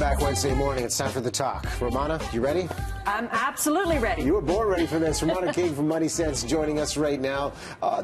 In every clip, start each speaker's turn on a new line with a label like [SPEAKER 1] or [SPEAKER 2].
[SPEAKER 1] back Wednesday morning. It's time for the talk. Romana, you ready?
[SPEAKER 2] I'm absolutely ready.
[SPEAKER 1] You were born ready for this. Romana King from Money Sense joining us right now.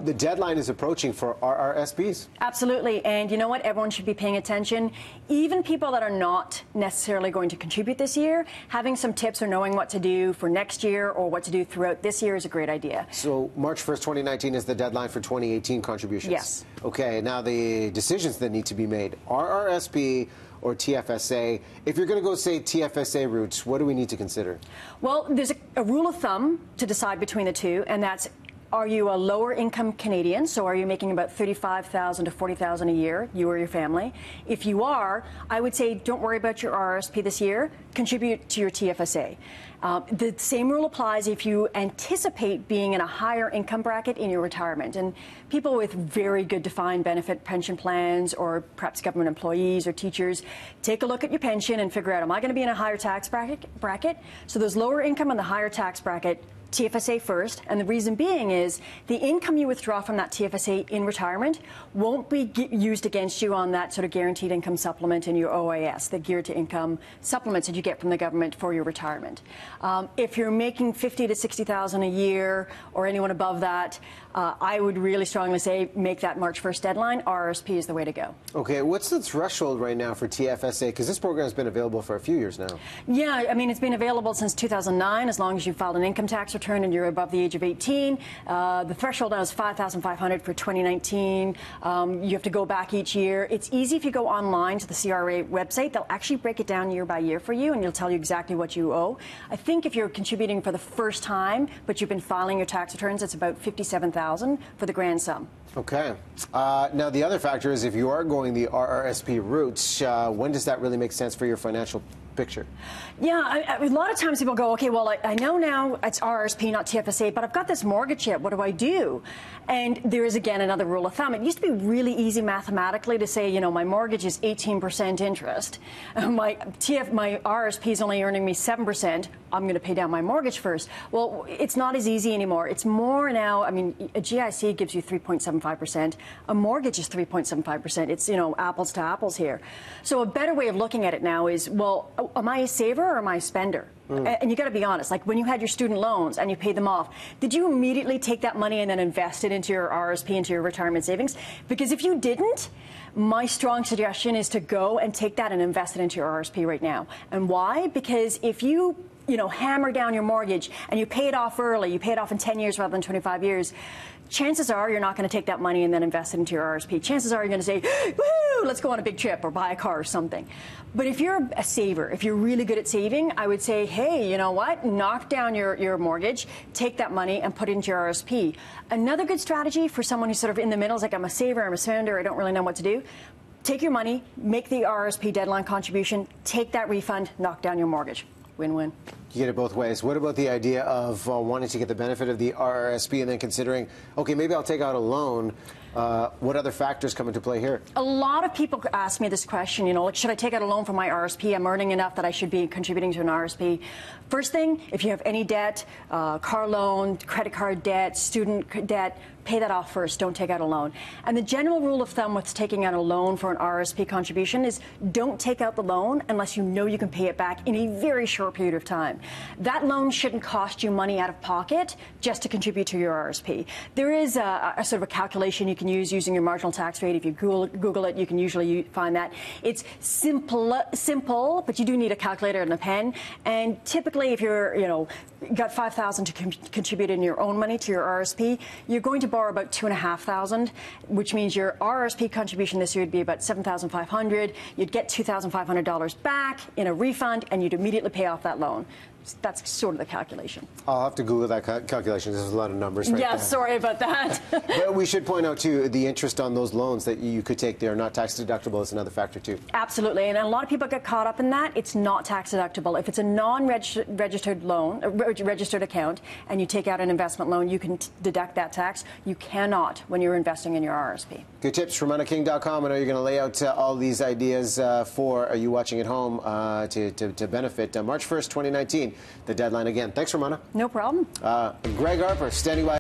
[SPEAKER 1] The deadline is approaching for RRSPs.
[SPEAKER 2] Absolutely. And you know what? Everyone should be paying attention. Even people that are not necessarily going to contribute this year, having some tips or knowing what to do for next year or what to do throughout this year is a great idea.
[SPEAKER 1] So March 1st, 2019 is the deadline for 2018 contributions.
[SPEAKER 2] Yes.
[SPEAKER 1] Okay, now the decisions that need to be made. RRSP or TFSA. If you're going to go, say, TFSA routes, what do we need to consider?
[SPEAKER 2] Well, there's a rule of thumb to decide between the two, and that's, are you a lower income Canadian? So are you making about $35,000 to $40,000 a year, you or your family? If you are, I would say don't worry about your RRSP this year. Contribute to your TFSA. The same rule applies if you anticipate being in a higher income bracket in your retirement. And people with very good defined benefit pension plans, or perhaps government employees or teachers, take a look at your pension and figure out, am I going to be in a higher tax bracket? So those lower income and the higher tax bracket, TFSA first, and the reason being is the income you withdraw from that TFSA in retirement won't be used against you on that sort of guaranteed income supplement in your OAS, the geared to income supplements that you get from the government for your retirement. If you're making $50,000 to $60,000 a year or anyone above that, I would really strongly say make that March 1st deadline. RRSP is the way to go. Okay,
[SPEAKER 1] what's the threshold right now for TFSA? Because this program has been available for a few years now.
[SPEAKER 2] Yeah, I mean, it's been available since 2009, as long as you filed an income tax return and you're above the age of 18. The threshold now is $5,500 for 2019. You have to go back each year. It's easy if you go online to the CRA website. They'll actually break it down year by year for you, and it'll tell you exactly what you owe. I think if you're contributing for the first time, but you've been filing your tax returns, it's about $57,000 for the grand sum.
[SPEAKER 1] Okay. Now, the other factor is if you are going the RRSP route, when does that really make sense for your financial picture?
[SPEAKER 2] Yeah, a lot of times people go, okay, well, I know now it's RRSP, not TFSA, but I've got this mortgage yet. What do I do? And there is, again, another rule of thumb. It used to be really easy mathematically to say, you know, my mortgage is 18% interest. My RRSP is only earning me 7%. I'm going to pay down my mortgage first. Well, it's not as easy anymore. It's more now. I mean, a GIC gives you 3.75%. A mortgage is 3.75%. It's, you know, apples to apples here. So a better way of looking at it now is, well, am I a saver or am I a spender? And you got to be honest. Like when you had your student loans and you paid them off, did you immediately take that money and then invest it into your RRSP, into your retirement savings? Because if you didn't, my strong suggestion is to go and take that and invest it into your RRSP right now. And why? Because if you hammer down your mortgage and you pay it off early, you pay it off in 10 years rather than 25 years, chances are you're not going to take that money and then invest it into your RRSP. Chances are you're going to say, woo, let's go on a big trip or buy a car or something. But if you're a saver, if you're really good at saving, I would say, hey, you know what? Knock down your mortgage, take that money and put it into your RRSP. Another good strategy for someone who's sort of in the middle is like, I'm a saver, I'm a spender, I don't really know what to do. Take your money, make the RRSP deadline contribution, take that refund, knock down your mortgage. Win-win.
[SPEAKER 1] You get it both ways. What about the idea of wanting to get the benefit of the RRSP and then considering, okay, maybe I'll take out a loan? What other factors come into play here?
[SPEAKER 2] A lot of people ask me this question, you know, like, should I take out a loan for my RRSP? I'm earning enough that I should be contributing to an RRSP. First thing, if you have any debt, car loan, credit card debt, student debt, pay that off first. Don't take out a loan. And the general rule of thumb with taking out a loan for an RRSP contribution is don't take out the loan unless you know you can pay it back in a very short period of time. That loan shouldn't cost you money out of pocket just to contribute to your RRSP. There is a sort of a calculation you can use using your marginal tax rate. If you Google it, you can usually find that. It's simple, but you do need a calculator and a pen. And typically, if you're, got $5,000 to contribute in your own money to your RRSP, you're going to borrow about $2,500, which means your RRSP contribution this year would be about $7,500. You'd get $2,500 back in a refund, and you'd immediately pay off that loan. That's sort of the calculation.
[SPEAKER 1] I'll have to Google that calculation. There's a lot of numbers right there.
[SPEAKER 2] Yeah, sorry about that.
[SPEAKER 1] But we should point out, too, the interest on those loans that you could take there are not tax deductible. Is another factor, too.
[SPEAKER 2] Absolutely. And a lot of people get caught up in that. It's not tax deductible. If it's a non-registered loan, registered account, and you take out an investment loan, you can deduct that tax. You cannot when you're investing in your RRSP.
[SPEAKER 1] Good tips. RomanaKing.com. I know you're going to lay out all these ideas for you watching at home to benefit. March 1st, 2019. The deadline again. Thanks, Romana.
[SPEAKER 2] No problem.
[SPEAKER 1] Greg Harper, standing by.